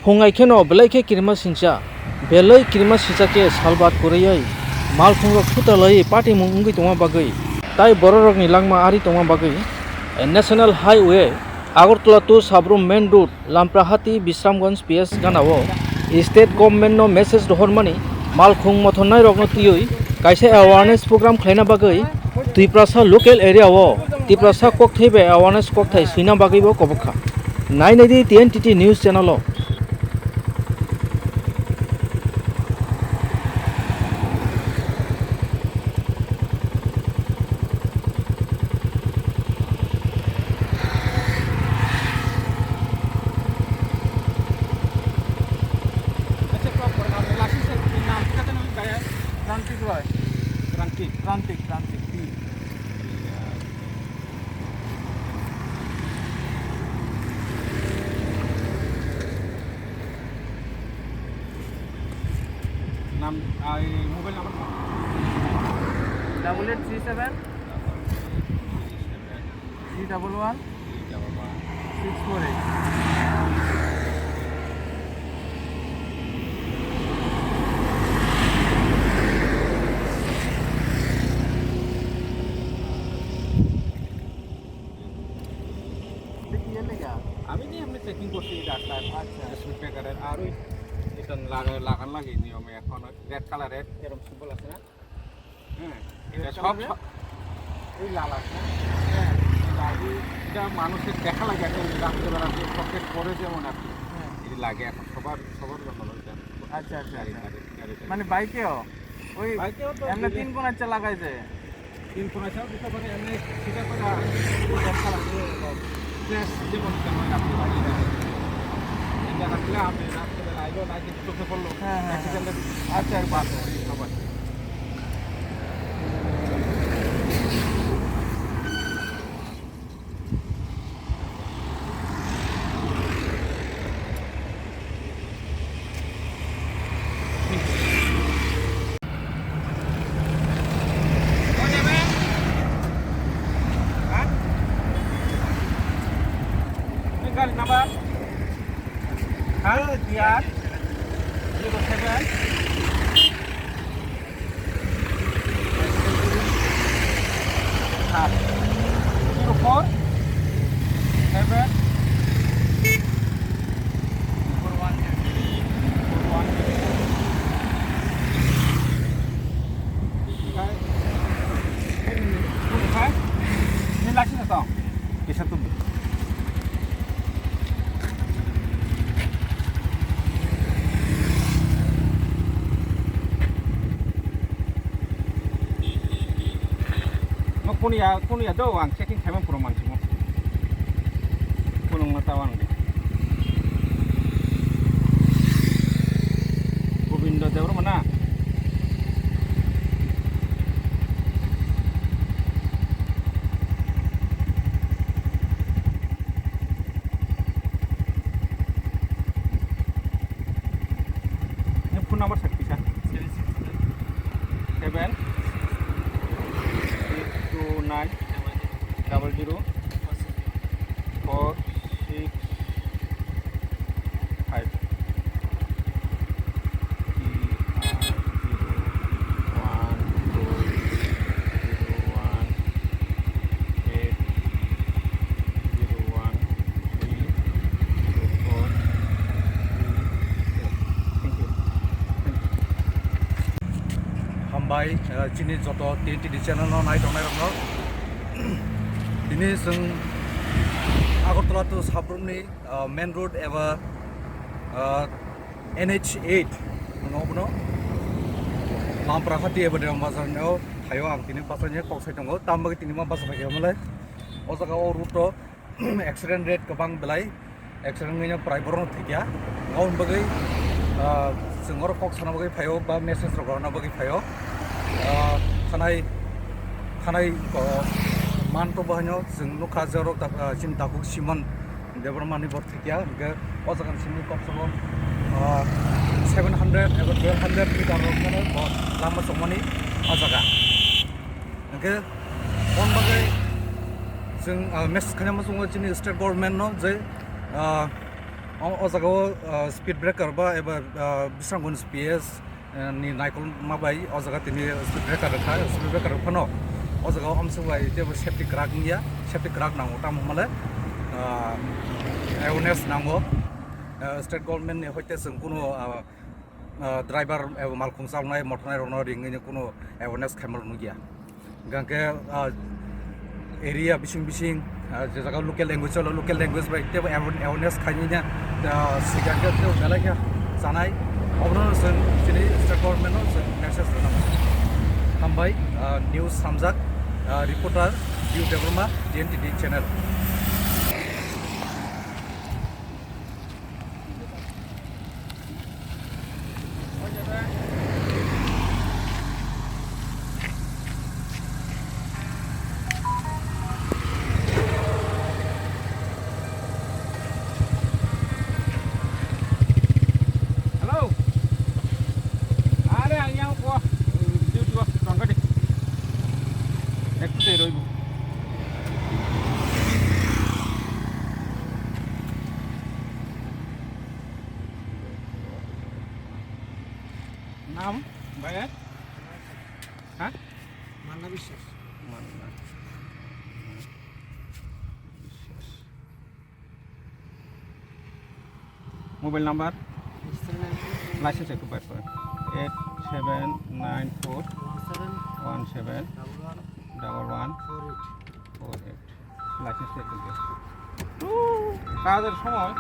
फंगाइखेनो बेलाइखे किरमा सिंचा बेलै किरमा सिंचाके सालबाद कुरैयै मालखुं रok थुतालै पार्टी मुंगै तंगा bagै tai bororokni langma ari tongma bagै national highway Agartala to Sabrum main road Lamprahati Bishramganj PS ganao state government no message rohormani Malkhung mothonnai rokno tiyoi kaisa awareness program khlaina bagै Twiprasa local area o Twiprasa kokthaibe awareness kokthai sina bagै bo kobokha nainai TNTT news channel o Trantik. Nam mobile number 8837 311 648. আমি যে এমনি checking করছি রাস্তায় আচ্ছা speed ব্রেকারের আর ওই এটা লাগান লাগে নিয়মে এখন রেড কালারের এরকম সিম্বল আছে না হ্যাঁ এটা সব ওই লাল আছে হ্যাঁ এটা মানুষের দেখা লাগে এখন রাত্রেবেলাতে পকেট পরে যেমন আপনি এটা লাগে এখন সবার জন্য আচ্ছা মানে বাইকেও ওই বাইকেও তো এমনি 3 কোণ আছে লাগাইছে 3 কোণ আছে দিতে পারে এমনি সেটা করা দেখা লাগে প্লেস যেমন তেমন আপনি বাড়িয়ে এটা রাখলে আপনি রাত্রেবেলা আইলো না কিন্তু চোখে পড়লো অ্যাক্সিডেন্টে আচ্ছা বাস সবার गाड़ी number DR 07 04 7 ini lagi atau bisa tuh kunia doang checking kami puruman semua punung natawan deh Govinda Dewar mana ini phone number set bisa 7 9 00 4 6 5 हामबाय चिनि जत TNTT चैनल नायथंनाय रंनो दिनै जों आगरतला टु साब्रुमनि मेन रोड एबा NH8 नङाबनो लामप्राखाथि एबा देम बाजारनियाव थायो आं दिनै बाजारनि कक्साय दङ तामबागै दिनै मा बाजार फैयामोनलाय ओ जायगायाव रुट एक्सिडेन्ट रेट गोबां बेलाय एक्सिडेन्ट गैया प्राइभेटनो थैया गाउन बागै जोंर कक साना बागै फायो बा मेसेज रगारना बागै फायो खानाय मानto bahanyo जों खाजारो चिन दाखु सिमन देबरमानि बर थिया गे अजगान सिमनि कपसो 700 एबा 1200 मिटार रखनो लामा समनि अजगा गे on bagai जों मेसेज खालामो जों चिनि state government no J o jagao speed breaker ba eba Bishramganj PS ni naikol mabai o jaga tini speed breaker rakha speed breaker phano o jagao amsubai tebo safety crack niya safety crack nango tam male awareness nango state government ni hoite sung kuno driver eba Malkhung salnai motornai rono ringni kuno awareness khamal nugia gangke area bising je jaga local language by tebo awareness khaninya sigangke tebo belakya sanai obno sun sini state government no message dana hambai news samjak reporter view development TNTT channel নাম ভাইয়া হ্যাঁ মান্না বিশ্বাস mobile number licence একটু বের করেন 8794171148 licence একটু দিয়ে কাজের সময়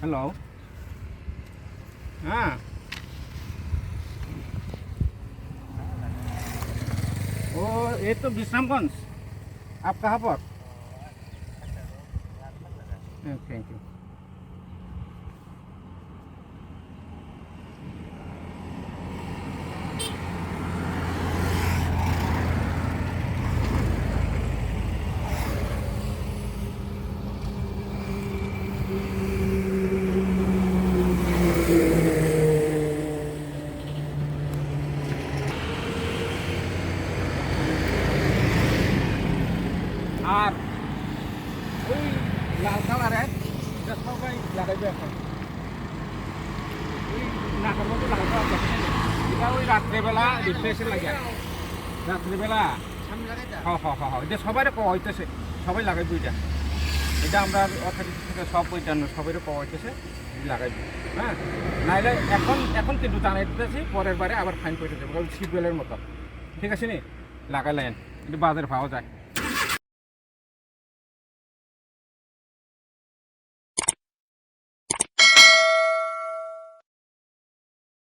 हेलो हाँ ओ ये तो बिश्रामगंज आप कहाँ पर थैंक यू আর ওই লাল কালারের এটা সবাই লাগাইবে এখন ওই নাকের মধ্যে লাগাইতে হবে এটা ওই রাত্রেবেলা রিফ্রেশের লাগে রাত্রেবেলা হ্যাঁ এটা সবাই পাওয়া হইতেছে সবাই লাগাইবে এটা এটা আমরা অথরিটি থেকে সব ওইটা সবাই পাওয়া হইতেছে লাগাইবে হ্যাঁ নাইলে এখন কিন্তু জানাইতেছি পরের বারে আবার ফাইন করে দেবো সিট বেলের মতো ঠিক আছে নি লাগাইলেন এটা বাজারে পাওয়া যায়